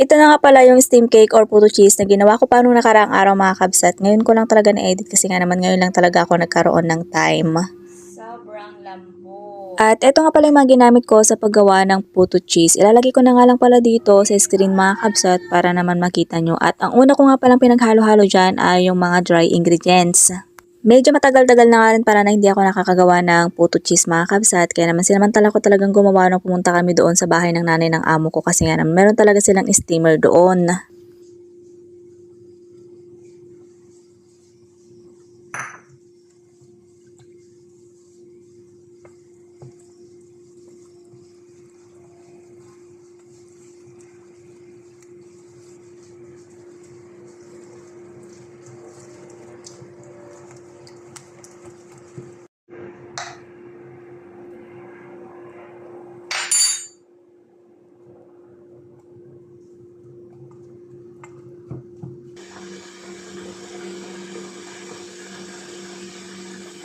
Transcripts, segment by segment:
Ito na nga pala yung steam cake or puto cheese na ginawa ko pa nung nakaraang araw mga kabsat. Ngayon ko lang talaga na-edit kasi nga naman ngayon lang talaga ako nagkaroon ng time. Sobrang lambo. At ito nga pala yung mga ginamit ko sa paggawa ng puto cheese. Ilalagay ko na nga lang pala dito sa screen mga kabsat para naman makita nyo. At ang una ko nga palang pinaghalo-halo dyan ay yung mga dry ingredients. Medyo matagal-tagal na nga rin para na hindi ako nakakagawa ng puto cheese mga kabsat. Kaya naman sinamantala ko talagang gumawa nung pumunta kami doon sa bahay ng nanay ng amo ko kasi nga naman meron talaga silang steamer doon.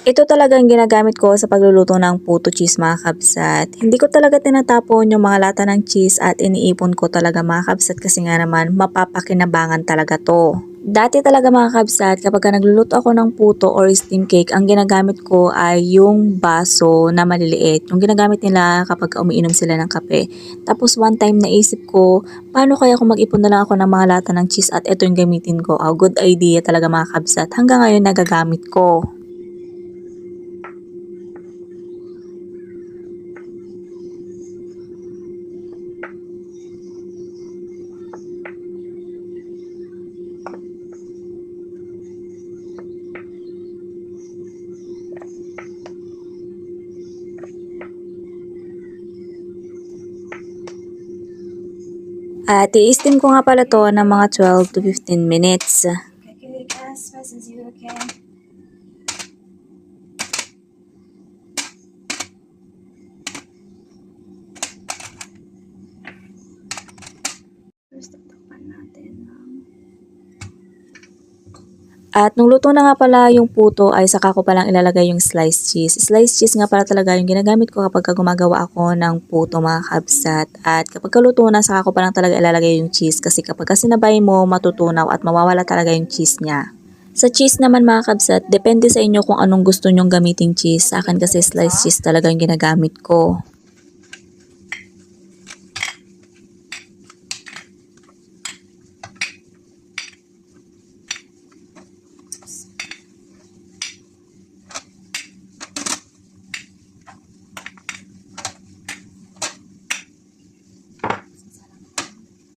Ito talaga ang ginagamit ko sa pagluluto ng puto cheese mga kabsat. Hindi ko talaga tinatapon yung mga lata ng cheese at iniipon ko talaga mga kabsat kasi nga naman mapapakinabangan talaga to. Dati talaga mga kabsat kapag nagluluto ako ng puto or steam cake, ang ginagamit ko ay yung baso na maliliit. Yung ginagamit nila kapag umiinom sila ng kape. Tapos one time naisip ko, paano kaya kung mag-ipon na lang ako ng mga lata ng cheese at ito yung gamitin ko. Oh, good idea talaga mga kabsat. Hanggang ngayon nagagamit ko. At i-steam ko nga pala to ng mga 12 to 15 minutes. Calculate as fast as you can. First, takpan natin ang At nung luto na nga pala yung puto ay saka ko palang ilalagay yung sliced cheese. Sliced cheese nga pala talaga yung ginagamit ko kapag gumagawa ako ng puto mga kabsat. At kapag luto na saka ko palang talaga ilalagay yung cheese kasi kapag sinabay mo matutunaw at mawawala talaga yung cheese niya. Sa cheese naman mga kabsat, depende sa inyo kung anong gusto nyong gamiting cheese. Sa akin kasi sliced cheese talaga yung ginagamit ko.